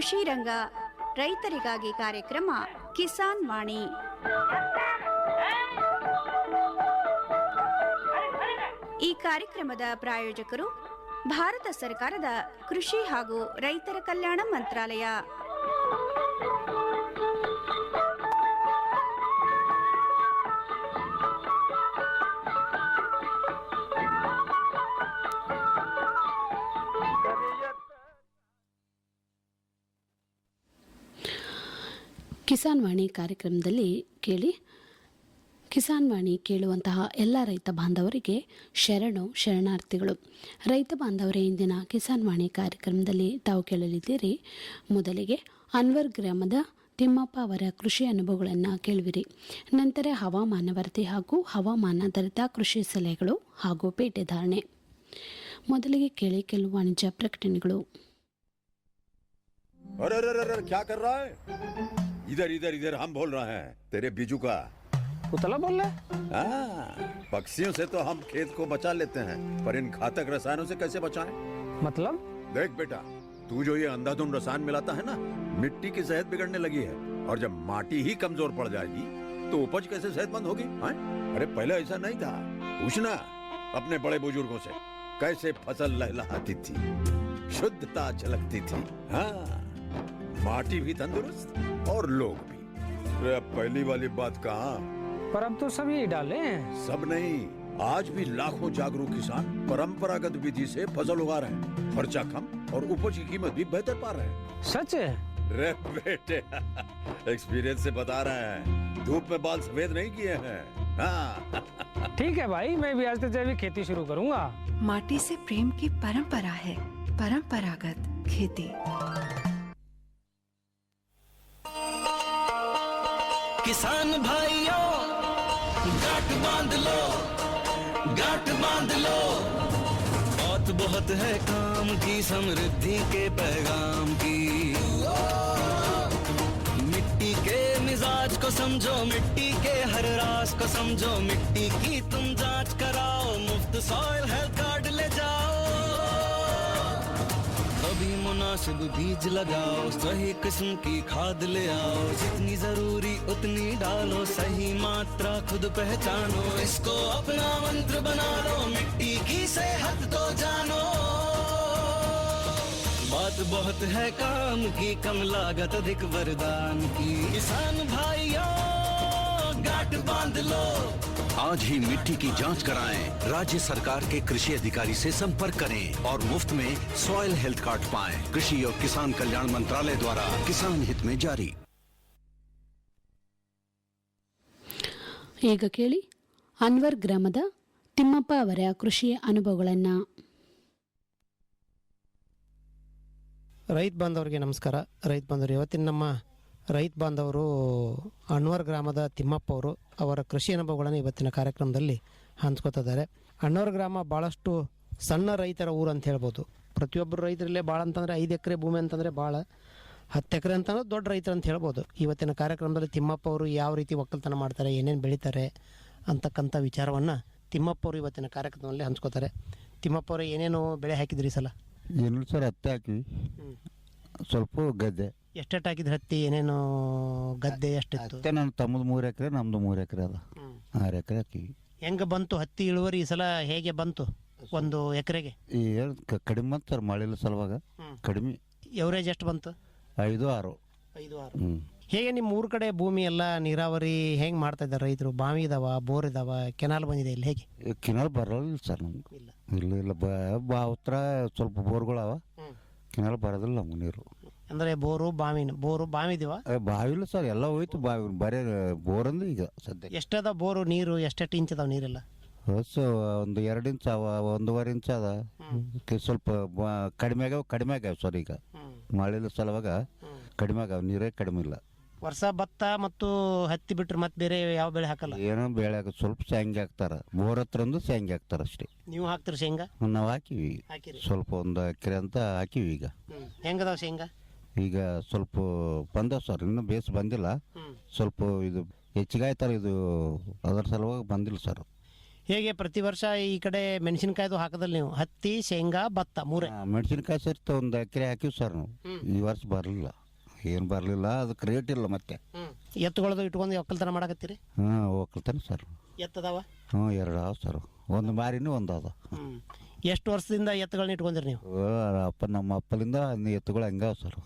ಕೃಷಿ ರಂಗ ರೈತರಿಗಾಗಿ ಕಾರ್ಯಕ್ರಮ ಕಿಸಾನ್ ವಾಣಿ. ಈ ಕಾರ್ಯಕ್ರಮದ ಪ್ರಾಯೋಜಕರು ಭಾರತ ಸರ್ಕಾರದ ಕೃಷಿ ಹಾಗೂ ರೈತರ ಕಲ್ಯಾಣ ಮಂತ್ರಾಲಯ. ಕಿಸಾನ್ ವಾಣಿ ಕಾರ್ಯಕ್ರಮದಲ್ಲಿ ಕೇಳಿ. ಕಿಸಾನ್ ವಾಣಿ ಕೇಳುವಂತಹ ಎಲ್ಲ ರೈತ ಬಾಂಧವರಿಗೆ ಶರಣಾರ್ಥಿಗಳು. ರೈತ ಬಾಂಧವರೇ, ಇಂದಿನ ಕಿಸಾನ್ ವಾಣಿ ಕಾರ್ಯಕ್ರಮದಲ್ಲಿ ತಾವು ಕೇಳಲಿದ್ದೀರಿ. ಮೊದಲಿಗೆ ಅನ್ವರ್ ಗ್ರಾಮದ ತಿಮ್ಮಪ್ಪ ಅವರ ಕೃಷಿ ಅನುಭವಗಳನ್ನು ಕೇಳುವಿರಿ. ನಂತರ ಹವಾಮಾನ ವರದಿ ಹಾಗೂ ಹವಾಮಾನಾಧಾರಿತ ಕೃಷಿ ಸಲಹೆಗಳು ಹಾಗೂ ಪೇಟೆ ಧಾರಣೆ. ಮೊದಲಿಗೆ ಕೇಳಿ ಕೆಲವು ವಾಣಿಜ್ಯ ಪ್ರಕಟಣೆಗಳು. अरे अरे अरे क्या कर रहा है? इधर इधर इधर हम बोल रहे हैं तेरे बीजू का. उतला बोल रहा है? पक्षियों से तो हम खेत को बचा लेते हैं, पर इन घातक रसायनों से कैसे बचाएं? मतलब? देख बेटा, तू जो ये अंधाधुंध रसायन मिलाता है ना, मिट्टी की सेहत बिगड़ने लगी है. और जब माटी ही कमजोर पड़ जाएगी तो उपज कैसे सेहतमंद होगी? अरे पहले ऐसा नहीं था. पूछना अपने बड़े बुजुर्गों से, कैसे फसल लहलहाती थी, शुद्धता झलकती थी. हाँ, माटी भी तंदुरुस्त और लोग भी. अब पहली वाली बात कहाँ? पर अब तो सब यही डाले हैं. सब नहीं, आज भी लाखों जागरूक किसान परंपरागत विधि से फसल उगा रहे हैं. खर्चा कम और उपज की कीमत भी बेहतर पा रहे हैं. सच है? रे बेटे, एक्सपीरियंस से बता रहे हैं. धूप में बाल सफेद नहीं किए हैं. हाँ. ठीक है भाई, मैं भी आज से जैविक खेती शुरू करूंगा. माटी से प्रेम की परंपरा है. परंपरागत खेती. किसान भाइयों, गांठ बांध लो, गांठ बांध लो. बहुत बहुत है काम की, समृद्धि के पैगाम की. मिट्टी के मिजाज को समझो, मिट्टी के हर राज को समझो. मिट्टी की तुम जांच कराओ, मुफ्त सॉइल हेल्थ कार्ड ले जाओ. कभी मुनासिब बीज लगाओ, सही किस्म की खाद ले आओ. जितनी जरूरी उतनी डालो, सही मात्रा खुद पहचानो. इसको अपना मंत्र बना लो, मिट्टी की सेहत तो जानो. बात बहुत है काम की, कम लागत अधिक वरदान की. किसान भाइयों, गांठ बांध लो. आज ही मिट्टी की जांच कराएं. राज्य सरकार के कृषि अधिकारी से संपर्क करें और मुफ्त में सॉइल हेल्थ कार्ड पाएं. कृषि और किसान कल्याण मंत्रालय द्वारा किसान हित में जारी. ಈಗ ಕೇಳಿ ಅನ್ವರ್ ಗ್ರಾಮದ ತಿಮ್ಮಪ್ಪ ಅವರ ಕೃಷಿ ಅನುಭವಗಳನ್ನು. ರೈತ ಬಾಂಧವರಿಗೆ ನಮಸ್ಕಾರ. ರೈತ ಬಾಂಧವರು, ಇವತ್ತಿನ ನಮ್ಮ ರೈತ ಬಾಂಧವರು ಅನ್ವರ್ ಗ್ರಾಮದ ತಿಮ್ಮಪ್ಪ ಅವರು ಅವರ ಕೃಷಿ ಅನುಭವಗಳನ್ನು ಇವತ್ತಿನ ಕಾರ್ಯಕ್ರಮದಲ್ಲಿ ಹಂಚ್ಕೋತಿದ್ದಾರೆ. ಅನ್ವರ್ ಗ್ರಾಮ ಭಾಳಷ್ಟು ಸಣ್ಣ ರೈತರ ಊರು ಅಂತ ಹೇಳ್ಬೋದು. ಪ್ರತಿಯೊಬ್ಬರು ರೈತರಲ್ಲೇ ಭಾಳ ಅಂತಂದರೆ 5 ಎಕರೆ ಭೂಮಿ ಅಂತಂದರೆ ಭಾಳ, 10 ಎಕರೆ ಅಂತಂದ್ರೆ ದೊಡ್ಡ ರೈತರು ಅಂತ ಹೇಳ್ಬೋದು. ಇವತ್ತಿನ ಕಾರ್ಯಕ್ರಮದಲ್ಲಿ ತಿಮ್ಮಪ್ಪ ಅವರು ಯಾವ ರೀತಿ ಒಕ್ಕಲ್ತನ ಮಾಡ್ತಾರೆ, ಏನೇನು ಬೆಳೀತಾರೆ ಅಂತಕ್ಕಂಥ ವಿಚಾರವನ್ನು ತಿಮ್ಮಪ್ಪ ಅವರು ಇವತ್ತಿನ ಕಾರ್ಯಕ್ರಮದಲ್ಲಿ ಹಂಚ್ಕೋತಾರೆ. ತಿಮ್ಮಪ್ಪ ಅವರು ಏನೇನು ಬೆಳೆ ಹಾಕಿದ್ರಿ ಸಲ? ಏನು ಸರ್, ಹತ್ತಿ ಹಾಕಿವಿ, ಸ್ವಲ್ಪ ಗದ್ದೆ. ಎಷ್ಟೆಷ್ಟು ಹಾಕಿದ್ರಿ ಹತ್ತಿ? ಏನೇನು ಗದ್ದೆ ಎಷ್ಟಿತ್ತು? ಮತ್ತೆ ನನ್ನ ತಮ್ಮದು 3 ಎಕರೆ, ನಮ್ಮದು 3 ಎಕರೆ ಅದ. 6 ಎಕರೆ ಹಾಕಿವಿ. ಹೆಂಗೆ ಬಂತು ಹತ್ತಿ ಇಳುವರಿ ಈ ಸಲ? ಹೇಗೆ ಬಂತು ಒಂದು ಎಕರೆಗೆ? ಈ ಕಡಿಮೆ ಬಂತು ಸರ್, ಮಳೆಲ್ಲ ಸಲುವಾಗ ಕಡಿಮೆ. ಎವರೇಜ್ ಎಷ್ಟು ಬಂತು? 5-6. ಹೇಗೆ ನಿಮ್ಮ ಊರ ಕಡೆ ಭೂಮಿ ಎಲ್ಲ ನೀರಾವರಿ ಹೆಂಗೆ ಮಾಡ್ತಾ ಇದ್ದಾರೆ ರೈತರು? ಬಾವಿ ಇದಾವ, ಬೋರ್ ಇದಾವ, ಕೆನಾಲ್ ಬಂದಿದೆ ಇಲ್ಲಿ? ಹೇಗೆ? ಕೆನಾಲ್ ಬರೋಲ್ಲ ಸರ್ ನಮ್ಗೆ. ಇಲ್ಲ ಹತ್ರ ಸ್ವಲ್ಪ ಬೋರ್ಗಳವ, ಕೆನಾಲ್ ಬರೋದಿಲ್ಲ ನಮ್ಗೆ ನೀರು. ಅಂದರೆ ಬೋರು ಬಾವಿ ಇದೀವ? ಬಾವಿ ಇಲ್ಲ ಸರ್, ಎಲ್ಲ ಹೋಯ್ತು ಬಾವಿ, ಬರೇ ಬೋರ್ ಅಂದ್ರೆ ಈಗ ಸದ್ಯ. ಎಷ್ಟದ ಬೋರು ನೀರು? ಎಷ್ಟೆಷ್ಟು ಇಂಚ್ ಅದಾವ ನೀರೆಲ್ಲ? ಹೊಸ ಒಂದು 2 ಇಂಚ್ ಅವ, 1.5 ಇಂಚ್ ಅದ. ಸ್ವಲ್ಪ ಕಡಿಮೆ ಆಗ್ಯಾವ ಸರ್. ಈಗ ಮಳೆ ಸಲುವಾಗ ಕಡಿಮೆ ಆಗ್ಯಾವ, ನೀರೇ ಕಡಿಮೆ ಇಲ್ಲ. ವರ್ಷ ಭತ್ತ ಮತ್ತು ಹತ್ತಿ ಬಿಟ್ರೆ ಮತ್ತೆ ಬೇರೆ ಯಾವ ಬೆಳೆ ಹಾಕಲ್ಲ? ಏನೋ ಬೆಳೆ ಸ್ವಲ್ಪ ಶೇಂಗಿ ಹಾಕ್ತಾರ, ಬೋರ್ ಹತ್ರ ಒಂದು ಶೇಂಗಿ ಹಾಕ್ತಾರ ಅಷ್ಟೇ. ನೀವು ಹಾಕ್ತೀರಿ ಶೇಂಗಾ? ನಾವು ಹಾಕಿವಿ ಸ್ವಲ್ಪ, 1 ಎಕರೆ ಅಂತ ಹಾಕಿವಿ. ಈಗ ಹೆಂಗದಾವ ಶೇಂಗಾ? ಈಗ ಸ್ವಲ್ಪ ಬಂದವ ಸರ್, ಇನ್ನೂ ಬೇಸ್ ಬಂದಿಲ್ಲ. ಸ್ವಲ್ಪ ಇದು ಹೆಚ್ಚಿಗೆ ಆಯ್ತಾರ, ಇದು ಅದರ ಸಲುವಾಗಿ ಬಂದಿಲ್ಲ ಸರ್. ಹೇಗೆ ಪ್ರತಿ ವರ್ಷ ಈ ಕಡೆ ಮೆಣಸಿನಕಾಯ್ದು ಹಾಕದಲ್ಲಿ ನೀವು ಹತ್ತಿ ಶೇಂಗಾ ಭತ್ತ ಮೂರೇ? ಮೆಣಸಿನ್ಕಾಯಿ ಸರ್ತ ಒಂದು ಎಕರೆ ಹಾಕಿವಿ ಸರ್ ನಾವು. ಈ ವರ್ಷ ಬರಲಿಲ್ಲ, ಏನು ಬರಲಿಲ್ಲ, ಅದಕ್ಕೆ ರೇಟ್ ಇಲ್ಲ ಮತ್ತೆ. ಎತ್ತುಗಳದು ಇಟ್ಕೊಂಡು ಒಕ್ಕಲ್ತನ ಮಾಡಕತ್ತೀರಿ? ಹಾಂ ಒಕ್ಕಲ್ತಾನೆ ಸರ್. ಎತ್ತದಾವ? ಹ್ಞೂ 2 ಅವ ಸರ್, ಒಂದು ಮಾರಿನೂ ಒಂದು ಅದ. ಎಷ್ಟು ವರ್ಷದಿಂದ ಎತ್ತುಗಳನ್ನ ಇಟ್ಕೊಂಡಿರಿ ನೀವು? ನಮ್ಮ ಅಪ್ಪಲಿಂದ ಎತ್ತುಗಳು ಹಂಗಾವ ಸರ್.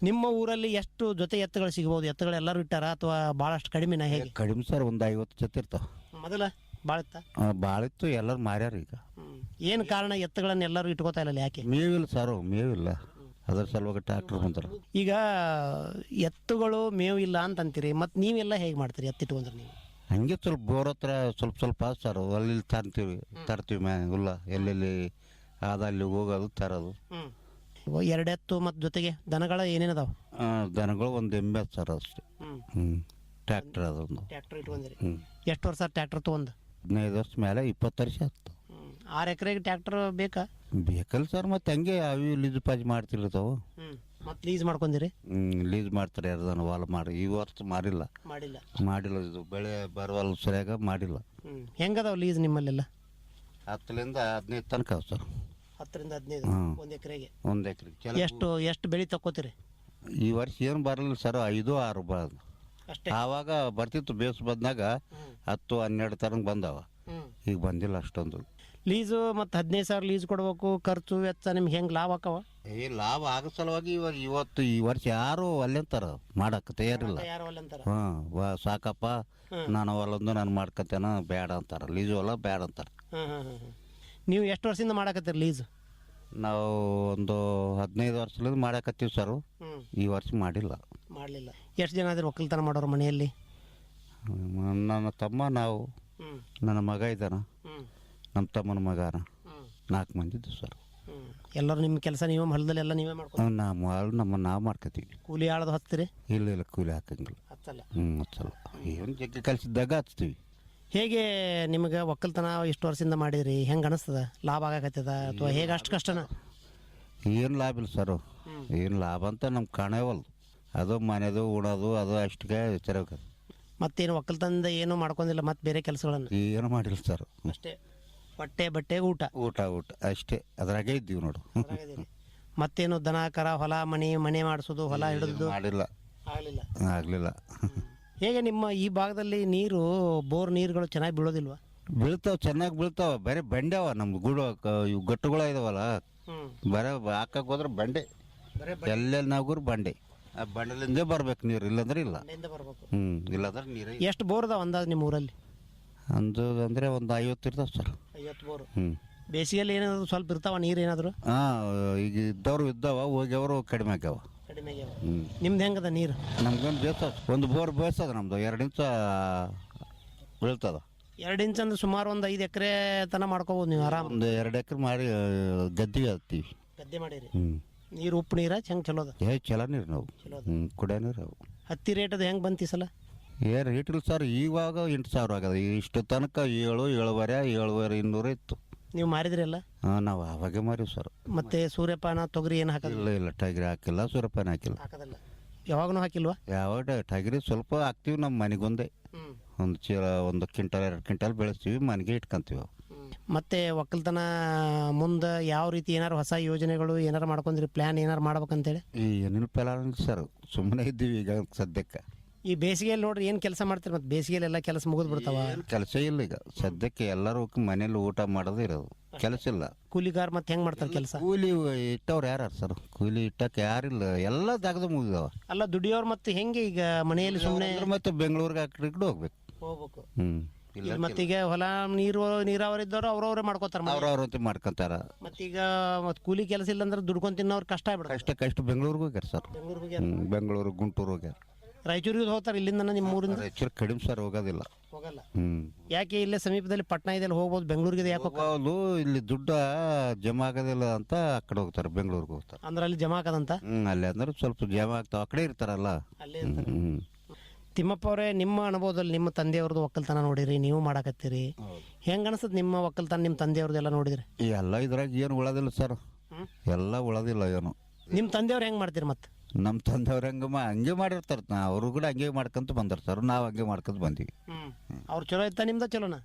ನಿಮ್ಮ ಊರಲ್ಲಿ ಎಷ್ಟು ಜೊತೆ ಎತ್ತುಗಳು ಸಿಗ್ಬೋದು? ಎತ್ತುಗಳು ಎಲ್ಲರೂ ಇಟ್ಟಾರ ಅಥವಾ ಭಾಳಷ್ಟು ಕಡಿಮೆನಾ? ಹೇಗೆ? ಕಡಿಮೆ ಸರ್, ಒಂದು 50 ಜೊತೆ ಇರ್ತಾವೆ. ಮೊದಲ ಭಾಳ ಇತ್ತ? ಭಾಳ ಇತ್ತು, ಎಲ್ಲರೂ ಮಾರ್ಯಾರ ಈಗ. ಏನು ಕಾರಣ ಎತ್ತುಗಳನ್ನ ಎಲ್ಲರೂ ಇಟ್ಕೋತಾ ಇಲ್ಲ? ಯಾಕೆ? ಮೇವಿಲ್ಲ ಸರ್, ಮೇವಿಲ್ಲ, ಅದ್ರ ಸಲುವಾಗಿ ಟ್ರ್ಯಾಕ್ಟರ್ ಬಂದ್ರೆ. ಈಗ ಎತ್ತುಗಳು ಮೇವು ಇಲ್ಲ ಅಂತ ಅಂತೀರಿ, ಮತ್ತು ನೀವೆಲ್ಲ ಹೇಗೆ ಮಾಡ್ತೀರಿ ಎತ್ತಿಟ್ಕೊಂಡ್ರೆ ನೀವು? ಹಂಗೆ ಸ್ವಲ್ಪ ಬೋರ್ ಹತ್ರ ಸ್ವಲ್ಪ ಸರ್, ಅಲ್ಲಿ ತರ್ತೀವಿ ಹುಲ್ಲ, ಎಲ್ಲೆಲ್ಲಿ ಆದ ಅಲ್ಲಿ ಹೋಗೋದು ತರೋದು. 2 ಎತ್ತು ಮತ್ತು ಜೊತೆಗೆ ದನಗಳ ಏನೇನದಾವ? ದನಗಳು ಒಂದು ಎಮ್ಮೆ ಸರ್ ಅಷ್ಟೇ. ಟ್ರ್ಯಾಕ್ಟರ್ ಅದೊಂದು. ಟ್ರ್ಯಾಕ್ಟರ್ ಇಟ್ಕೊಂಡಿರಿ? ಎಷ್ಟು ವರ್ಷ ಟ್ರ್ಯಾಕ್ಟರ್ ತೊಗೊಂಡು? 15 ವರ್ಷ ಮೇಲೆ 20 ವರ್ಷ ಆಯ್ತು. 6 ಎಕರೆಗೆ ಟ್ರ್ಯಾಕ್ಟರ್ ಬೇಕಾ? ಬೇಕಲ್ಲ ಸರ್, ಮತ್ತೆ ಹಂಗೆ ಅವು ಲೀಜ್ ಪಾಜ್ ಮಾಡ್ತಿರ್ತಾವೆ. ಮತ್ತು ಲೀಸ್ ಮಾಡ್ಕೊಂಡಿರಿ? ಲೀಸ್ ಮಾಡ್ತಾರೆ, ಯಾರ್ದಾನ ಹೊಲ ಮಾಡಿ. ಈ ವರ್ಷ ಮಾಡಿಲ್ಲ. ಇದು ಬೆಳೆ ಬರವಲ್ಲ ಸರಿಯಾಗ ಮಾಡಿಲ್ಲ. ಹೆಂಗದಾವ ಲೀಸ್ ನಿಮ್ಮಲ್ಲೆಲ್ಲ? 10ರಿಂದ 15 ತನಕ ಅವ ಸರ್. 10ರಿಂದ 15 ಒಂದು ಎಕರೆಗೆ? ಒಂದು ಎಕರೆಗೆ. ಎಷ್ಟು ಬೆಳೆ ತಕ್ಕೋತೀರಿ? ಈ ವರ್ಷ ಏನು ಬರಲಿಲ್ಲ ಸರ್, 5-6 ಬರೋದು ಅಷ್ಟೇ. ಆವಾಗ ಬರ್ತಿತ್ತು, ಬೇಸ್ ಬಂದಾಗ 10-12 ತನಕ ಬಂದವ. ಈಗ ಬಂದಿಲ್ಲ ಅಷ್ಟೊಂದು. ಲೀಸು ಮತ್ತು 15,000 ಲೀಸ್ ಕೊಡ್ಬೇಕು, ಖರ್ಚು ವೆಚ್ಚ ನಿಮ್ಗೆ ಹೆಂಗೆ ಲಾಭ ಆಕವ? ಲಾಭ ಆಗೋ ಸಲುವಾಗಿ ಈ ವರ್ಷ ಯಾರು ಅಲ್ಲೆಂತಾರ ಮಾಡಕ್ಕೆ ತಯಾರಿಲ್ಲ. ಸಾಕಪ್ಪ, ನಾನು ಹೊಲೊಂದು ನಾನು ಮಾಡ್ಕೊತೇನ, ಬೇಡ ಅಂತಾರ. ಲೀಸು ಹೊಲ ಬೇಡ ಅಂತಾರೆ. ನೀವು ಎಷ್ಟು ವರ್ಷದಿಂದ ಮಾಡಕತ್ತೀರಿ ಲೀಸ್? ನಾವು ಒಂದು 15 ವರ್ಷದಿಂದ ಮಾಡಕತ್ತೀವಿ ಸರ್. ಈ ವರ್ಷ ಮಾಡಲಿಲ್ಲ. ಎಷ್ಟು ಜನ ಅದ್ರ ಒಕ್ಕಲ್ತನ ಮಾಡೋರು ಮನೆಯಲ್ಲಿ? ನನ್ನ ತಮ್ಮ, ನಾವು, ನನ್ನ ಮಗ ಇದ್ದಾನ, ನಮ್ಮ ತಮ್ಮನ ಮಗನ, 4 ಮಂದಿ ಇದ್ದೀವಿ ಸರ್. ಎಲ್ಲರೂ ನಿಮ್ಮ ಕೆಲಸ ನೀವೇ ಹೊಲದಲ್ಲಿ ಎಲ್ಲ ನೀವೇ ಮಾಡ್ಕೊಂಡು? ನಾವು ಮಾಡ್ಕೊತೀವಿ. ಕೂಲಿ ಆಳೋದು ಹಚ್ತೀರಿ? ಇಲ್ಲ, ಕೂಲಿ ಹಾಕಂಗಿಲ್ಲ. ಹಚ್ಚಲ್ಲ? ಹಚ್ಚಲ್ಲ. ಏನು ಜಗ್ಗಿ ಕಲಿಸಿದ್ದಾಗ ಹಚ್ತೀವಿ. ಹೇಗೆ ನಿಮಗೆ ಒಕ್ಕಲ್ತನ ಇಷ್ಟು ವರ್ಷದಿಂದ ಮಾಡಿದ್ರಿ, ಹೆಂಗೆ ಅನಿಸ್ತದ? ಲಾಭ ಆಗಕತ್ತದ ಅಥವಾ ಹೇಗೆ? ಅಷ್ಟು ಕಷ್ಟನ? ಏನು ಲಾಭ ಇಲ್ಲ ಸರ್, ಏನು ಲಾಭ ಅಂತ ನಮ್ಗೆ ಕಾಣವಲ್ದು. ಅದು ಮನೆದು ಉಣೋದು ಅದು ಅಷ್ಟಿಗೆ ಸರಿಯಾಗ. ಮತ್ತೇನು ಒಕ್ಕಲ್ತನದಿಂದ ಏನು ಮಾಡ್ಕೊಂಡಿಲ್ಲ? ಮತ್ತೆ ಬೇರೆ ಕೆಲಸಗಳನ್ನು ಏನು ಮಾಡಿಲ್ಲ ಸರ್. ಅಷ್ಟೇ, ಬಟ್ಟೆ ಊಟ ಅಷ್ಟೇ, ಅದ್ರಾಗೆ ಇದ್ದೀವಿ ನೋಡು. ಮತ್ತೇನು ದನ ಕರ ಹೊಲ ಮನೆ ಮಾಡಿಸೋದು, ಹೊಲ ಹಿಡಿದು ಮಾಡಿಲ್ಲ? ಆಗಲಿಲ್ಲ. ಹೇಗೆ ನಿಮ್ಮ ಈ ಭಾಗದಲ್ಲಿ ನೀರು, ಬೋರ್ ನೀರುಗಳು ಚೆನ್ನಾಗಿ ಬೀಳೋದಿಲ್ವಾ? ಬೀಳ್ತಾವ, ಚೆನ್ನಾಗಿ ಬೀಳ್ತಾವ. ಬರೀ ಬಂಡೆವ ನಮ್ದು ಗೂಡು, ಇವು ಗಟ್ಟುಗಳು ಇದಾವಲ್ಲ, ಬರೀ ಹಾಕಕ್ಕೆ ಹೋದ್ರೆ ಬಂಡೆ. ಎಲ್ಲೆಲ್ಲಿ ನಾವು ಬಂಡೆ, ಆ ಬಂಡೆಲಿಂದ ಬರ್ಬೇಕು ನೀರು, ಇಲ್ಲಾಂದ್ರೆ ಇಲ್ಲ. ಇಲ್ಲಾಂದ್ರೆ ನೀರು. ಎಷ್ಟು ಬೋರ್ ಅದಾವ ಅಂದಾಜು ನಿಮ್ಮ ಊರಲ್ಲಿ? ಅಂದ್ರೆ ಒಂದು 50 ಇರ್ತಾವ ಸರ್. 50 ಬೋರ್? ಬೇಸಿಗೆಯಲ್ಲಿ ಏನಾದ್ರು ಸ್ವಲ್ಪ ಇರ್ತಾವ ನೀರು ಏನಾದ್ರು? ಈಗ ಇದ್ದವ್ರು ಇದ್ದಾವ, ಹೋಗ್ಯವರು ಕಡಿಮೆ ಆಗ್ಯಾವ. ನಿಮ್ದು ಹೆಂಗದ ನೀರು? ನಮ್ಗೊಂದು ಬೇಸದ, ಒಂದು ಬೋರ್ ಬೇಸದ ನಮ್ದು. 2 ಇಂಚ ಬೀಳ್ತದ. 2 ಇಂಚ್ ಅಂದ್ರೆ ಸುಮಾರು ಒಂದು 5 ಎಕರೆ ತನ ಮಾಡ್ಕೋಬೋದು ನೀವು ಆರಾಮ? ಒಂದು 2 ಎಕರೆ ಮಾಡಿ ಗದ್ದೆ ಹತ್ತೀವಿ. ಗದ್ದೆ ಮಾಡಿರಿ? ನೀರು ಉಪ್ಪು ನೀರ ಹೆಂಗೆ? ಚಲೋ ಅದ? ಚಲೋ ನೀರು ನಾವು, ಕುಡಿಯೋ ನೀರು. ಹತ್ತಿ ರೇಟ್ ಅದು ಹೆಂಗೆ ಬಂತು ಈ ಸಲ? ರೇಟ್ ಇಲ್ಲ ಸರ್, ಇವಾಗ 8,000 ಆಗದ. ಇಷ್ಟು ತನಕ 7,200 ಇತ್ತು. ನೀವು ಮಾರಿದ್ರಿ ಅಲ್ಲ? ನಾವು ಅವಾಗೆ ಮಾರೀವಿ ಸರ್. ಮತ್ತೆ ಸೂರ್ಯಪಾನ ತೊಗರಿ ಏನು ಹಾಕಿಲ್ಲ? ಇಲ್ಲ, ಟಗರಿ ಹಾಕಿಲ್ಲ, ಸೂರ್ಯಪಾನ ಹಾಕಿಲ್ಲ. ಹಾಕದಲ್ಲ? ಯಾವಾಗೂ ಹಾಕಿಲ್ವಾ? ಯಾವಾಗ ಟಗರಿ ಸ್ವಲ್ಪ ಹಾಕ್ತೀವಿ, ನಮ್ಮ ಮನೆಗೊಂದೇ ಒಂದು ಚೀಲ, 1 ಕ್ವಿಂಟಲ್ 2 ಕ್ವಿಂಟಲ್ ಬೆಳೆಸ್ತೀವಿ, ಮನೆಗೆ ಇಟ್ಕೊಂತೀವಿ. ಮತ್ತೆ ಒಕ್ಕಲ್ತನ ಮುಂದೆ ಯಾವ ರೀತಿ ಏನಾರು ಹೊಸ ಯೋಜನೆಗಳು ಏನಾರು ಮಾಡ್ಕೊಂಡ್ರಿ, ಪ್ಲಾನ್ ಏನಾರು ಮಾಡ್ಬೇಕಂತೇಳಿ? ಏನಿಲ್ಲ ಪ್ಲಾನ್ ಸರ್, ಸುಮ್ಮನೆ ಇದ್ದೀವಿ ಈಗ ಸದ್ಯಕ್ಕೆ. ಈ ಬೇಸಿಗೆಯಲ್ಲಿ ನೋಡ್ರಿ ಏನು ಕೆಲಸ ಮಾಡ್ತೀರಿ? ಮತ್ತೆ ಬೇಸಿಗೆಯಲ್ಲಿ ಎಲ್ಲ ಕೆಲಸ ಮುಗಿದು ಬಿಡ್ತಾವ? ಕೆಲಸ ಇಲ್ಲ ಈಗ ಸದ್ಯಕ್ಕೆ, ಎಲ್ಲರೂ ಮನೇಲಿ ಊಟ ಮಾಡೋದು ಇರೋದು, ಕೆಲಸ ಇಲ್ಲ. ಕೂಲಿಗಾರ ಮತ್ತೆ ಹೆಂಗೆ ಮಾಡ್ತಾರೆ ಕೆಲಸ? ಕೂಲಿ ಇಟ್ಟವ್ರು ಯಾರು ಸರ್? ಕೂಲಿ ಇಟ್ಟಕ್ಕೆ ಯಾರಿಲ್ಲ, ಎಲ್ಲ ಜಾಗದ ಮುಗಿದವ. ಅಲ್ಲ, ದುಡಿಯೋರು ಮತ್ತೆ ಹೆಂಗೆ ಈಗ ಮನೆಯಲ್ಲಿ ಸುಮ್ಮನೆ? ಮತ್ತೆ ಬೆಂಗಳೂರಿಗೆ ಹೋಗ್ಬೇಕು. ಮತ್ತೀಗ ಹೊಲ ನೀರಾವರಿ ಇದ್ದವ್ರು ಅವ್ರವ್ರೇ ಮಾಡ್ಕೋತಾರ, ಅವ್ರವ್ರ ಮಾಡ್ಕೊಂತಾರ. ಮತ್ತೀಗ ಕೂಲಿ ಕೆಲಸ ಇಲ್ಲ ಅಂದ್ರೆ ದುಡ್ಕೊಂಡ್ ತಿನ್ನೋರು ಕಷ್ಟ ಆಗ್ಬಿಡುತ್ತೆ. ಕಷ್ಟ ಬೆಂಗಳೂರಿಗೆ ಹೋಗ್ಯಾರ ಸರ್. ಬೆಂಗಳೂರು, ಗುಂಟೂರು ಹೋಗ್ಯಾರ. ರಾಯಚೂರಿಗೆ ಹೋಗ್ತಾರೆ ಇಲ್ಲಿಂದ? ನಿಮ್ಮ ಊರಿಂದ ರಾಯಚೂರು ಕಡಿಮೆ ಸರ್, ಹೋಗೋದಿಲ್ಲ. ಯಾಕೆ? ಇಲ್ಲೇ ಸಮೀಪದಲ್ಲಿ ಪಟ್ನಾ ಇದೆಲ್ಲ ಹೋಗ್ಬೋದು, ಬೆಂಗಳೂರಿಗೆ ಯಾಕೆ ಹೋಗೋದು? ಇಲ್ಲಿ ದುಡ್ಡು ಜಮಾ ಆಗೋದಿಲ್ಲ ಅಂತ ಆ ಕಡೆ ಹೋಗ್ತಾರೆ, ಬೆಂಗಳೂರಿಗೆ ಹೋಗ್ತಾರೆ. ಅಂದ್ರೆ ಅಲ್ಲಿ ಜಮಾ ಆಗದಂತ? ಅಲ್ಲಿ ಅಂದ್ರೆ ಸ್ವಲ್ಪ ಜಮಾ ಆಗ್ತಾವ, ಆ ಕಡೆ ಇರ್ತಾರಲ್ಲ. ತಿಮ್ಮಪ್ಪ ಅವರೇ, ನಿಮ್ಮ ಅನುಭವದಲ್ಲಿ ನಿಮ್ಮ ತಂದೆಯವ್ರದ್ದು ಒಕ್ಕಲ್ತನ ನೋಡಿರಿ, ನೀವು ಮಾಡಕತ್ತೀರಿ, ಹೆಂಗ ಅನಿಸ್ತದ ನಿಮ್ಮ ಒಕ್ಕಲ್ತನ? ನಿಮ್ಮ ತಂದೆಯವ್ರದ್ದೆಲ್ಲ ನೋಡಿದ್ರಿ? ಎಲ್ಲ ಇದ್ರಾಗ ಏನು ಉಳೋದಿಲ್ಲ ಸರ್, ಎಲ್ಲ ಉಳೋದಿಲ್ಲ ಏನು. ನಿಮ್ಮ ತಂದೆಯವ್ರು ಹೆಂಗೆ ಮಾಡ್ತೀರಿ? ಮತ್ತೆ ನಮ್ಮ ತಂದೆಯವ್ರು ಹಂಗೆ ಮಾಡಿರ್ತಾರೆ, ಅವರು ಕೂಡ ಹಂಗೆ ಮಾಡ್ಕೊಂತ ಬಂದಾರ ಸರ್, ನಾವು ಹಂಗೆ ಮಾಡ್ಕೊಂತ ಬಂದೀವಿ. ಅವ್ರು ಚಲೋ ಇತ್ತ? ನಿಮ್ದ ಚಲೋನಾ?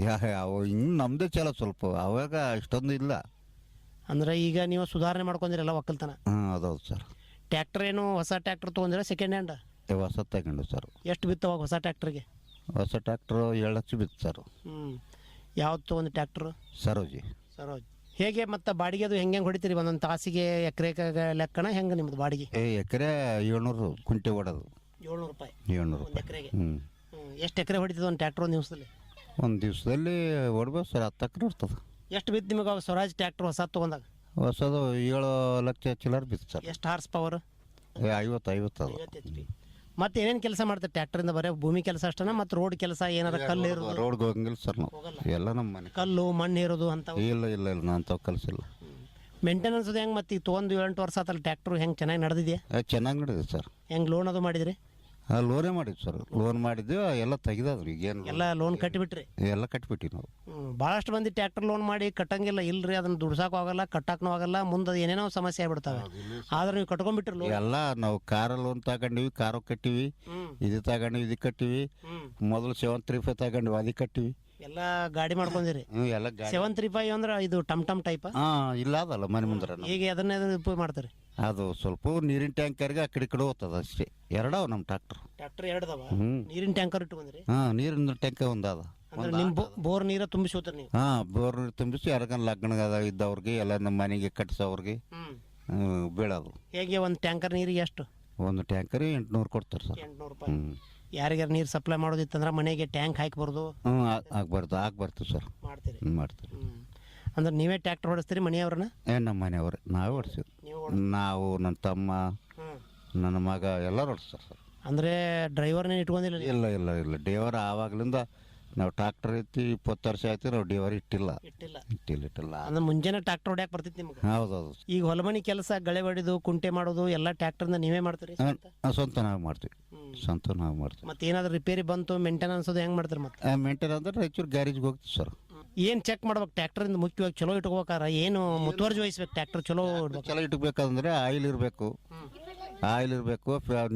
ಯಾವ ಇನ್ನು ನಮ್ಮದೇ ಚಲೋ ಸ್ವಲ್ಪ ಅವಾಗ ಅಷ್ಟೊಂದು ಇಲ್ಲ. ಅಂದ್ರೆ ಈಗ ನೀವು ಸುಧಾರಣೆ ಮಾಡ್ಕೊಂಡಿರಲ್ಲ ಒಕ್ಕಲ್ತನ. ಹಾಂ ಅದೌದು ಸರ್. ಟ್ಯಾಕ್ಟರ್ ಏನು ಹೊಸ ಟ್ಯಾಕ್ಟರ್ ತೊಗೊಂಡಿರ ಸೆಕೆಂಡ್ ಹ್ಯಾಂಡ್? ಹೊಸ ತಗೊಂಡು ಸರ್. ಎಷ್ಟು ಬಿತ್ತವಾಗ ಹೊಸ ಟ್ಯಾಕ್ಟ್ರಿಗೆ? ಹೊಸ ಟ್ಯಾಕ್ಟ್ರು 7 ಲಕ್ಷ ಬಿತ್ತು ಸರ್. ಯಾವ್ದು ತೊಗೊಂಡು ಟ್ಯಾಕ್ಟ್ರು? ಸರೋಜಿ. ಸರೋಜ್. ಹೇಗೆ ಮತ್ತು ಬಾಡಿಗೆ ಅದು ಹೆಂಗೆ ಹೊಡಿತೀರಿ? ಒಂದೊಂದು ತಾಸಿಗೆ ಎಕರೆ ಲೆಕ್ಕನ ಹೆಂಗೆ ನಿಮ್ಮದು ಬಾಡಿಗೆ? ಎಕರೆ 700 ಕುಂಟೆ ಹೊಡೋದು. 700 ರೂಪಾಯಿ 700 ಒಂದು ಎಕರೆಗೆ. ಎಷ್ಟು ಎಕರೆ ಹೊಡಿತದೆ ಒಂದು ಟ್ಯಾಕ್ಟ್ರ್ ಒಂದು ದಿವಸದಲ್ಲಿ? ಒಂದು ದಿವಸದಲ್ಲಿ ಹೊಡ್ಬೋದು ಸರ್, 10 ಎಕರೆ ಹೊಡ್ತದೆ. ಎಷ್ಟು ಬಿತ್ತು ನಿಮಗೆ ಸ್ವರಾಜ್ ಟ್ಯಾಕ್ಟ್ರ್ ಹೊಸ ತೊಗೊಂಡಾಗ? ಹೊಸದು 7 ಲಕ್ಷ ಚಿಲ್ಲರ್ ಬಿತ್ತು ಸರ್. ಎಷ್ಟು ಹಾರ್ಸ್ ಪವರ್? 50 ಅದು. ಮತ್ತೆ ಏನೇನು ಕೆಲಸ ಮಾಡ್ತಾರೆ ಟ್ಯಾಕ್ಟ್ರಿಂದ? ಬರೀ ಭೂಮಿ ಕೆಲಸ ಅಷ್ಟನ ಮತ್ತು ರೋಡ್ ಕೆಲಸ ಏನಾರ ಕಲ್ಲು ಇರೋದು? ರೋಡ್ಗೆ ಹೋಗಂಗಿಲ್ಲ ಸರ್ ನಾವು, ಎಲ್ಲ ನಮ್ಮ ಮನೆ. ಕಲ್ಲು ಮಣ್ಣು ಇರೋದು ಅಂತ? ಇಲ್ಲ ಇಲ್ಲ ಇಲ್ಲ ನಾನು ತಾವು ಕಲಿಸಿಲ್ಲ. ಮೇಂಟೆನೆನ್ಸ್ ಅದು ಹೆಂಗೆ? ಮತ್ತೆ ಈಗ ತೊಗೊಂಡು 8 ವರ್ಷ ಆತಲ್ಲ ಟ್ಯಾಕ್ಟ್ರು, ಹೆಂಗೆ ಚೆನ್ನಾಗಿ ನಡೆದಿದೆಯಾ? ಚೆನ್ನಾಗಿ ನಡೆದಿದೆ ಸರ್. ಹೆಂಗೆ ಲೋನ್ ಅದು ಮಾಡಿದ್ರಿ? ಲೋನೇ ಮಾಡಿದ್ವಿ ಸರ್, ಲೋನ್ ಮಾಡಿದ್ವಿ, ಎಲ್ಲ ತೆಗಿದಾದ್ರಿ. ಈಗೇನು ಎಲ್ಲ ಲೋನ್ ಕಟ್ಟಿಬಿಟ್ರಿ? ಎಲ್ಲ ಕಟ್ಬಿಟ್ಟಿವಿ ನಾವು. ಭಾಳಷ್ಟು ಮಂದಿ ಟ್ಯಾಕ್ಟರ್ ಲೋನ್ ಮಾಡಿ ಕಟ್ಟಂಗಿಲ್ಲ. ಇಲ್ರಿ ಅದನ್ನ ದುಡ್ಸಾಕು ಆಗಲ್ಲ, ಕಟ್ಟಾಕೂ ಆಗಲ್ಲ, ಮುಂದೆ ಏನೇನೋ ಸಮಸ್ಯೆ ಆಗ್ಬಿಡ್ತಾವೆ. ಆದ್ರೆ ನೀವು ಕಟ್ಕೊಂಡ್ಬಿಟ್ರಿ ಲೋನ್? ಎಲ್ಲ ನಾವು ಕಾರ ಲೋನ್ ತಗೊಂಡಿವಿ, ಕಾರು ಕಟ್ಟಿವಿ, ಇದು ತಗೊಂಡಿವಿ, ಇದು ಕಟ್ಟಿವಿ. ಮೊದಲು 735 ತಗೊಂಡಿವಿ, ಅದು ಕಟ್ಟಿವಿ. ಎಲ್ಲ ಗಾಡಿ ಮಾಡ್ಕೊಂಡಿರಿ? ಎಲ್ಲ 735 ಅಂದ್ರೆ ಇದು ಟಮ್ ಟೈಪ್? ಇಲ್ಲ ಅದಲ್ಲ ಮನೆ ಮುಂದೆ. ಈಗ ಅದನ್ನೇ ಉಪಯೋಗ ಮಾಡ್ತಾರೆ? ಅದು ಸ್ವಲ್ಪ ನೀರಿನ ಟ್ಯಾಂಕರ್ಗೆ ಆ ಕಡೆ ಹೋಗ್ತದ ಅಷ್ಟೇ. ಎರಡವ ನಮ್ಮ ಟ್ರಾಕ್ಟರ್. ಟ್ರಾಕ್ಟರ್ ಎರಡದವ? ನೀರಿನ ಟ್ಯಾಂಕರ್ ಇಟ್ಕೊಂಡ್ರಿ? ನೀರಿನ ಟ್ಯಾಂಕ್ ಒಂದಾದ. ಅಂದ್ರೆ ನಿಮ್ ಬೋರ್ ನೀರ ತುಂಬಿಸಿ ಹೋಗ್ತಾರೆ ನೀವು? ಬೋರ್ ನೀರು ತುಂಬಿಸಿ ಯಾರಿಗ ಲಗ್ನ ಇದ್ದವ್ರಿಗೆ ಎಲ್ಲ ನಮ್ಮ ಮನೆಗೆ ಕಟ್ಟಿಸೋವ್ರಿಗೆ ಬೀಳೋದು. ಹೇಗೆ ಒಂದು ಟ್ಯಾಂಕರ್ ನೀರಿಗೆ ಎಷ್ಟು? ಒಂದು ಟ್ಯಾಂಕರ್ 800 ಕೊಡ್ತಾರೆ ಸರ್. 800 ರೂಪಾಯಿ. ಯಾರಿಗಾರು ನೀರು ಸಪ್ಲೈ ಮಾಡೋದಿತ್ತಂದ್ರೆ ಮನೆಗೆ ಟ್ಯಾಂಕ್ ಹಾಕಿಬಾರ್ದು? ಆಗ್ಬಾರ್ದು ಸರ್. ಮಾಡ್ತೀರಿ? ಮಾಡ್ತೀವಿ. ಅಂದ್ರೆ ನೀವೇ ಟ್ಯಾಕ್ಟರ್ ಹೊಡಿಸ್ತೀರಿ ಮನೆಯವ್ರನ್ನ? ನಮ್ಮ ಮನೆಯವ್ರೆ, ನಾವೇ ಹೊಡ್ಸಿವಿ. ನಾವು, ನನ್ನ ತಮ್ಮ, ನನ್ನ ಮಗ ಎಲ್ಲರೂ ಹೊಡ್ಸ್ತಾರೆ ಸರ್. ಅಂದರೆ ಡ್ರೈವರ್ನೇ ಇಟ್ಕೊಂಡಿಲ್ಲ? ಇಲ್ಲ ಇಲ್ಲ ಇಲ್ಲ, ಡ್ರೈವರ್ ಆವಾಗಲಿಂದ ನಾವು ಟ್ರಾಕ್ಟರ್ ಐತಿ 20 ವರ್ಷ ಆಯ್ತು, ನಾವು ಡ್ರೈವರ್ ಇಟ್ಟಿಲ್ಲ. ಅಂದ್ರೆ ಮುಂಜಾನೆ ಟ್ರಾಕ್ಟರ್ ಹೊಡ್ಯಾಕೆ ಬರ್ತಿತ್ತು ನಿಮ್ಗೆ? ಹೌದೌದು. ಈಗ ಹೊಲಮನಿ ಕೆಲಸ, ಗಳೆ ಹೊಡಿದು ಕುಂಟೆ ಮಾಡೋದು ಎಲ್ಲ ಟ್ಯಾಕ್ಟರ್ನ ನೀವೇ ಮಾಡ್ತೀರಿ? ಸ್ವಂತ ನಾವು ಮಾಡ್ತೀವಿ. ಸ್ವಂತ ನಾವು ಮಾಡ್ತೀವಿ. ಮತ್ತೆ ಏನಾದ್ರು ರಿಪೇರಿ ಬಂತು ಮೇಂಟೆನೆನ್ಸ್ ಅದು ಹೆಂಗೆ ಮಾಡ್ತಾರೆ? ಮತ್ತೆ ಮೇಂಟೈನ್ ಅಂದ್ರೆ ರಾಯಚೂರು ಗ್ಯಾರೇಜ್ಗೆ ಹೋಗ್ತೀವಿ ಸರ್. ಏನು ಚೆಕ್ ಮಾಡ್ಬೇಕು ಟ್ಯಾಕ್ಟರಿಂದ? ಮುಖ್ಯವಾಗಿ ಚಲೋ ಇಟ್ಕೋಬೇಕಾರ ಏನು ಮುತುವರ್ಜಿ ವಹಿಸ್ಬೇಕು? ಟ್ಯಾಕ್ಟರ್ ಚಲೋ ಇಟ್ಬೇಕಂದ್ರೆ ಆಯಿಲ್ ಇರಬೇಕು,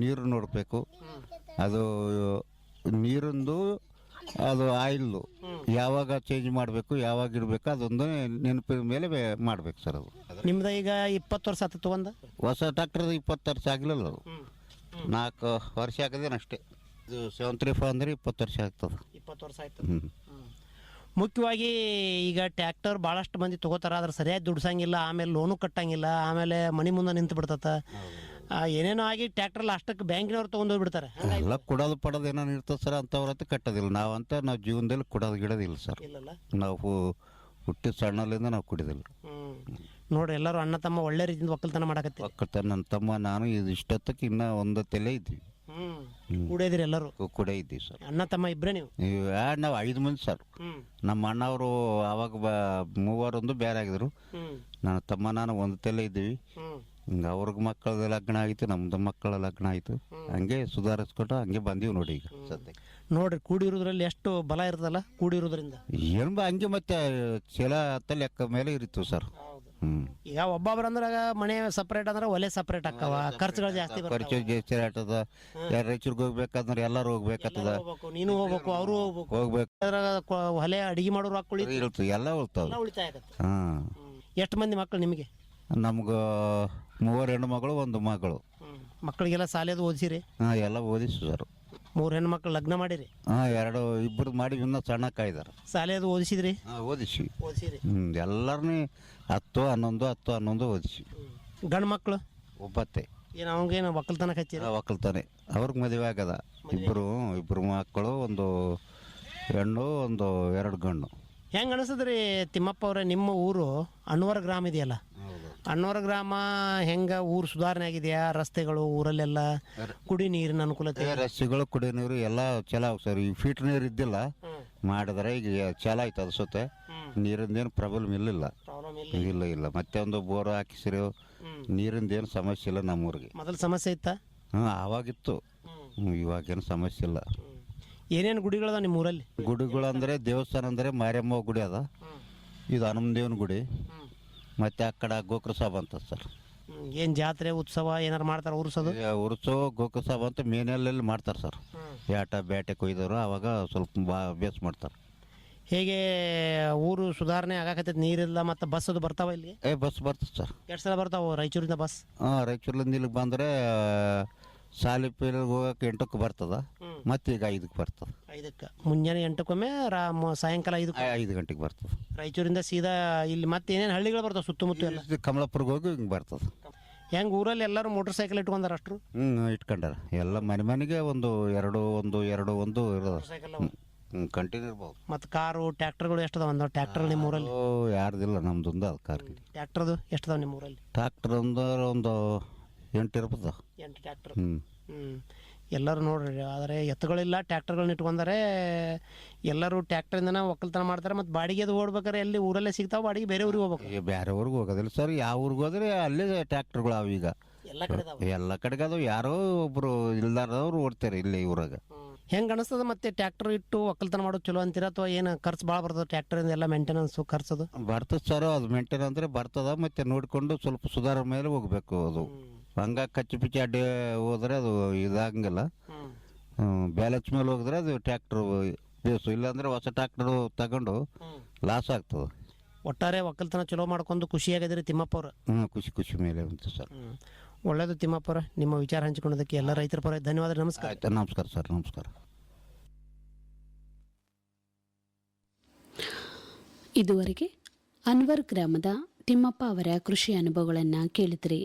ನೀರು ನೋಡಬೇಕು. ಅದು ನೀರಿಂದು, ಅದು ಆಯಿಲ್ದು ಯಾವಾಗ ಚೇಂಜ್ ಮಾಡಬೇಕು, ಯಾವಾಗ ಇಡಬೇಕು, ಅದೊಂದು ನೆನಪಿನ ಮೇಲೆ ಮಾಡ್ಬೇಕು ಸರ್. ಅದು ನಿಮ್ದು ಈಗ 20 ವರ್ಷ ಆತ ತಗೊಂಡ? ಹೊಸ ಟ್ರಾಕ್ಟರ್ 20 ವರ್ಷ ಆಗಲಿಲ್ಲ, ಅದು 4 ವರ್ಷ ಆಗದೇನು ಅಷ್ಟೇ. ಇದು 735 ಅಂದ್ರೆ 20 ವರ್ಷ ಆಗ್ತದೆ. 20 ವರ್ಷ ಆಯ್ತು. ಮುಖ್ಯವಾಗಿ ಈಗ ಟ್ಯಾಕ್ಟರ್ ಭಾಳಷ್ಟು ಮಂದಿ ತೊಗೋತಾರ, ಆದ್ರೆ ಸರಿಯಾಗಿ ದುಡ್ಸಂಗಿಲ್ಲ, ಆಮೇಲೆ ಲೋನು ಕಟ್ಟಂಗಿಲ್ಲ, ಆಮೇಲೆ ಮನೆ ಮುಂದೆ ನಿಂತು ಬಿಡ್ತತ, ಏನೇನೋ ಆಗಿ ಟ್ಯಾಕ್ಟರ್ ಲಾಸ್ಟಕ್ಕೆ ಬ್ಯಾಂಕಿನವ್ರು ತೊಗೊಂಡೋಗ್ಬಿಡ್ತಾರೆ. ಎಲ್ಲ ಕೊಡೋದು ಪಡೋದು ಏನೋ ಇರ್ತದೆ ಸರ್, ಅಂಥವ್ರತ್ತೆ ಕಟ್ಟೋದಿಲ್ಲ. ನಾವು ಜೀವನದಲ್ಲಿ ಕೊಡೋದು ಗಿಡೋದಿಲ್ಲ ಸರ್. ನಾವು ಹುಟ್ಟಿದ ಸಣ್ಣಲ್ಲಿಂದ ನಾವು ಕುಡಿದಿಲ್ಲ. ನೋಡ್ರಿ, ಎಲ್ಲರೂ ಅಣ್ಣ ತಮ್ಮ ಒಳ್ಳೆ ರೀತಿಯಿಂದ ಒಕ್ಕಲ್ತನ ಮಾಡಕತ್ತಿ. ಒಕ್ಕಲ್ತನ ನನ್ನ ತಮ್ಮ ನಾನು ಇಷ್ಟೊತ್ತಕ್ಕೆ ಇನ್ನೂ ಒಂದು ತಲೆ ಇದ್ವಿ. ಕೂಡಿದ್ರಿ ಎಲ್ಲರೂ? ಕೂಡ ಇದ್ದೀವಿ ಸರ್. ಅಣ್ಣ ತಮ್ಮ ಇಬ್ಬರೇ ನೀವು? ನಾವು 5 ಮಂದಿ ಸರ್. ನಮ್ಮ ಅಣ್ಣವರು ಆವಾಗ 3 ಬೇರೆ ಆಗಿದ್ರು. ನನ್ನ ತಮ್ಮ ನಾನು ಒಂದು ತಲೆ ಇದ್ದೀವಿ. ಹಿಂಗೆ ಅವ್ರಿಗೆ ಮಕ್ಕಳದ ಲಗ್ನ ಆಯಿತು, ನಮ್ದು ಮಕ್ಕಳ ಲಗ್ನ ಆಯಿತು. ಹಂಗೆ ಸುಧಾರಿಸ್ಕೊಟ್ಟು ಹಂಗೆ ಬಂದೀವಿ ನೋಡಿ ಈಗ ಸದ್ಯಕ್ಕೆ. ನೋಡ್ರಿ, ಕೂಡಿರೋದ್ರಲ್ಲಿ ಎಷ್ಟು ಬಲ ಇರ್ತದಲ್ಲ ಕೂಡಿರೋದ್ರಿಂದ. ಏನು ಹಂಗೆ ಮತ್ತೆ ಚೀಲ ಹತ್ತ ಲೆಕ್ಕ ಮೇಲೆ ಇರಿತು ಸರ್. ಈಗ ಒಬ್ಬೊಬ್ರು ಅಂದ್ರೆ ಮನೆ ಸಪ್ರೇಟ್ ಅಂದ್ರೆ ಒಲೆ ಸಪ್ರೇಟ್ ಆಕ್ಕವ, ಖರ್ಚುಗಳು ಜಾಸ್ತಿ ಖರ್ಚು ಜಾಸ್ತಿ ಆಟದ. ಯಾರು ರಾಯಚೂರ್ಗೆ ಹೋಗ್ಬೇಕಂದ್ರೆ ಎಲ್ಲರೂ ಹೋಗ್ಬೇಕಾಗ್ತದ. ನೀನು ಹೋಗ್ಬೇಕು, ಅವರು ಹೋಗ್ಬೇಕು. ಒಲೆ ಅಡಿಗೆ ಮಾಡೋರು ಹಾಕೊಳ್ಳಿ ಎಲ್ಲ ಉಳ್ತಾವ. ಉಳಿತಾಯ ಆಗತ್ತೆ. ಎಷ್ಟು ಮಂದಿ ಮಕ್ಕಳು ನಿಮಗೆ? ನಮ್ಗೆ 3 ಹೆಣ್ಣು ಮಗಳು, 1 ಮಗಳು. ಮಕ್ಕಳಿಗೆಲ್ಲ ಶಾಲೆದು ಓದಿಸಿರಿ? ಎಲ್ಲ ಓದಿಸಿ ಸರ್. 3 ಹೆಣ್ಣು ಮಕ್ಕಳು ಲಗ್ನ ಮಾಡಿರಿ? ಇಬ್ಬರು ಮಾಡಿ ಇನ್ನೂ ಸಣ್ಣ ಕಾಯ್ದಾರೆ. ಶಾಲೆದು ಓದಿಸಿದ್ರಿ? ಓದಿಸಿರಿ. ಎಲ್ಲರನ್ನೂ 10, 11 ಓದಿಸಿ. ಗಂಡು ಮಕ್ಕಳು? ಒಬ್ಬತ್ತೆ. ಏನು ಅವಂಗೇನು ಒಕ್ಕಲ್ತನ ಹಚ್ಚಿರ? ಒಕ್ಕಲ್ತಾನೆ. ಅವ್ರಿಗೆ ಮದುವೆ ಆಗದ. ಇಬ್ಬರು ಮಕ್ಕಳು, 1 ಹೆಣ್ಣು, 2 ಗಂಡು. ಹೆಂಗೆ ಅನಿಸ್ತದ್ರಿ ತಿಮ್ಮಪ್ಪ ಅವರೇ, ನಿಮ್ಮ ಊರು ಅಣ್ವರ ಗ್ರಾಮ ಇದೆಯಲ್ಲ, ಅಣ್ವರ ಗ್ರಾಮ ಹೆಂಗೆ ಊರು ಸುಧಾರಣೆ ಆಗಿದೆಯಾ? ರಸ್ತೆಗಳು ಊರಲ್ಲೆಲ್ಲ ಕುಡಿ ನೀರಿನ ಅನುಕೂಲತೆ? ರಸ್ತೆಗಳು, ಕುಡಿ ನೀರು ಎಲ್ಲ ಚಲೋ ಆಗ ಸರ್. ಈ ಫೀಟ್ ನೀರು ಇದ್ದಿಲ್ಲ, ಮಾಡಿದ್ರೆ ಈಗ ಚಲೋ ಆಯ್ತು. ಅದು ಸೊತ್ತೆ ನೀರಿಂದೇನು ಪ್ರಾಬ್ಲಮ್ ಇಲ್ಲ. ಇಲ್ಲ ಮತ್ತೆ ಒಂದು ಬೋರ್ ಹಾಕಿಸಿರೋ, ನೀರಿಂದೇನು ಸಮಸ್ಯೆ ಇಲ್ಲ ನಮ್ಮೂರಿಗೆ. ಮೊದಲು ಸಮಸ್ಯೆ ಇತ್ತಾ? ಆವಾಗಿತ್ತು, ಇವಾಗೇನು ಸಮಸ್ಯೆ ಇಲ್ಲ. ಏನೇನು ಗುಡಿಗಳದ ನಿಮ್ಮ ಊರಲ್ಲಿ? ಗುಡಿಗಳು ಅಂದರೆ ದೇವಸ್ಥಾನ ಅಂದರೆ ಮಾರಿಯಮ್ಮ ಗುಡಿ ಅದ, ಇದು ಹನುಮದೇವನ ಗುಡಿ, ಮತ್ತು ಆ ಕಡೆ ಗೋಕುಲ ಸಾಬ್ ಅಂತ ಸರ್. ಏನು ಜಾತ್ರೆ ಉತ್ಸವ ಏನಾರು ಮಾಡ್ತಾರೆ? ಉರ್ಸೋದು ಗೋಕುಲ ಸಾಬ್ ಅಂತ ಮೇನಲ್ಲಿ ಮಾಡ್ತಾರೆ ಸರ್. ಆಟ ಬ್ಯಾಟೆ ಕೊಯ್ದವರು ಅವಾಗ ಸ್ವಲ್ಪ ಅಭ್ಯಾಸ ಮಾಡ್ತಾರೆ. ಹೇಗೆ ಊರು ಸುಧಾರಣೆ ಆಗಾಕತ್ತೈತೆ, ನೀರಿಲ್ಲ ಮತ್ತು ಬಸ್ ಅದು ಬರ್ತಾವ ಇಲ್ಲಿ? ಬಸ್ ಬರ್ತದೆ ಸರ್. ಎಷ್ಟು ಸಲ ಬರ್ತಾವ ರಾಯಚೂರಿಂದ ಬಸ್? ರಾಯಚೂರಿಂದ ಇಲ್ಲಿಗೆ ಬಂದರೆ ಸಾಲಿಪೇಲಿಗೆ ಹೋಗಕ್ಕೆ 8ಕ್ಕೆ ಬರ್ತದ, ಮತ್ತೆ ಈಗ 5ಕ್ಕೆ ಬರ್ತದೆ. 5ಕ್ಕೆ ಮುಂಜಾನೆ 8ಕ್ಕೊಮ್ಮೆ, ಸಾಯಂಕಾಲ 5ಕ್ಕೆ 5 ಗಂಟೆಗೆ ಬರ್ತದೆ. ರಾಯಚೂರಿಂದ ಸೀದಾ ಇಲ್ಲಿ ಮತ್ತೆ ಏನೇನು ಹಳ್ಳಿಗಳು ಬರ್ತಾವೆ ಸುತ್ತಮುತ್ತ ಎಲ್ಲ? ಕಮಲಾಪುರಕ್ಕೆ ಹೋಗಿ ಹಿಂಗೆ ಬರ್ತದೆ. ಹೆಂಗೆ ಊರಲ್ಲಿ ಎಲ್ಲರೂ ಮೋಟರ್ ಸೈಕಲ್ ಇಟ್ಕೊಂಡಾರ ಅಷ್ಟ್ರು? ಇಟ್ಕೊಂಡಾರ ಎಲ್ಲ ಮನೆಗೆ ಒಂದು ಎರಡು ಇರೋದು ಕಂಟಿನ್ಯೂ ಇರ್ಬೋದು. ಮತ್ತು ಕಾರು ಟ್ಯಾಕ್ಟರ್ಗಳು ಎಷ್ಟು ಅದಾವ? ಒಂದು ಟ್ಯಾಕ್ಟರ್ ನಿಮ್ಮ ಊರಲ್ಲಿ? ಯಾರ್ದಿಲ್ಲ, ನಮ್ದೊಂದು ಅದು ಕಾರ್. ಟ್ಯಾಕ್ಟರ್ದು ಎಷ್ಟು ಅದಾವ ನಿಮ್ಮ ಊರಲ್ಲಿ? ಟ್ಯಾಕ್ಟರ್ ಒಂದು 8 ಇರ್ಬೋದು. 8 ಟ್ಯಾಕ್ಟರ್. ಎಲ್ಲರೂ ನೋಡ್ರಿ, ಆದರೆ ಎತ್ತುಗಳಿಲ್ಲ, ಟ್ಯಾಕ್ಟರ್ಗಳನ್ನ ಇಟ್ಕೊಂಡಾರೆ. ಎಲ್ಲರೂ ಟ್ಯಾಕ್ಟರಿಂದನ ಒಕ್ಕಲ್ತನ ಮಾಡ್ತಾರೆ. ಮತ್ತು ಬಾಡಿಗೆ ಅದು ಓಡ್ಬೇಕಾರೆ ಎಲ್ಲಿ ಊರಲ್ಲೇ ಸಿಗ್ತಾವೆ ಬಾಡಿಗೆ? ಬೇರೆ ಊರಿಗೆ ಹೋಗ್ಬೇಕು? ಬೇರೆ ಊರಿಗೆ ಹೋಗೋದಿಲ್ಲ ಸರ್. ಯಾವ ಊರಿಗೆ ಹೋದ್ರೆ ಅಲ್ಲೇ ಟ್ಯಾಕ್ಟರ್ಗಳು ಅವ. ಈಗ ಎಲ್ಲ ಕಡೆಗೆ ಅದು ಯಾರೋ ಒಬ್ರು ಇಲ್ದಾರದವ್ರು ಓಡ್ತಾರೆ ಇಲ್ಲಿ ಊರಾಗ. ಹೆಂಗೆ ಅನಿಸ್ತದ ಮತ್ತೆ ಟ್ಯಾಕ್ಟರ್ ಇಟ್ಟು ಒಕ್ಕಲ್ತನ ಮಾಡೋದು ಚಲೋ ಅಂತೀರಾ, ಅಥವಾ ಏನು ಖರ್ಚು ಭಾಳ ಬರ್ತದೆ ಟ್ಯಾಕ್ಟರಿಂದ? ಎಲ್ಲ ಮೇಂಟೆನೆನ್ಸು ಖರ್ಚದು ಬರ್ತದೆ ಸರ್. ಅದು ಮೇಂಟೈನ್ ಅಂದರೆ ಬರ್ತದ, ಮತ್ತೆ ನೋಡಿಕೊಂಡು ಸ್ವಲ್ಪ ಸುಧಾರ ಮೇಲೆ ಹೋಗ್ಬೇಕು. ಅದು ಹಂಗಾಗಿ ಕಚ್ಚಿ ಪಿಚ್ಚಿ ಅಡ್ಡಿ ಹೋದ್ರೆ ಅದು ಇದಾಗಂಗಿಲ್ಲ. ಬ್ಯಾಲೆನ್ಸ್ ಮೇಲೆ ಹೋಗಿದ್ರೆ ಅದು ಟ್ಯಾಕ್ಟ್ರು ಬೇಸು. ಇಲ್ಲಾಂದ್ರೆ ಹೊಸ ಟ್ಯಾಕ್ಟರ್ ತಗೊಂಡು ಲಾಸ್ ಆಗ್ತದೆ. ಒಟ್ಟಾರೆ ಒಕ್ಕಲ್ತನ ಚಲೋ ಮಾಡ್ಕೊಂಡು ಖುಷಿಯಾಗಿದ್ರಿ ತಿಮ್ಮಪ್ಪ ಅವ್ರು? ಖುಷಿ ಮೇಲೆ ಉಂಟು ಸರ್. ಒಳ್ಳೇದು ತಿಮ್ಮಪ್ಪ ಅವ್ರ, ನಿಮ್ಮ ವಿಚಾರ ಹಂಚಿಕೊಳ್ಳೋದಕ್ಕೆ ಎಲ್ಲ ರೈತರ ಪರ ಧನ್ಯವಾದ. ನಮಸ್ಕಾರ. ನಮಸ್ಕಾರ ಸರ್. ನಮಸ್ಕಾರ. ಇದುವರೆಗೆ ಅನ್ವರ್ ಗ್ರಾಮದ ತಿಮ್ಮಪ್ಪ ಅವರ ಕೃಷಿ ಅನುಭವಗಳನ್ನು ಕೇಳಿದ್ರಿ.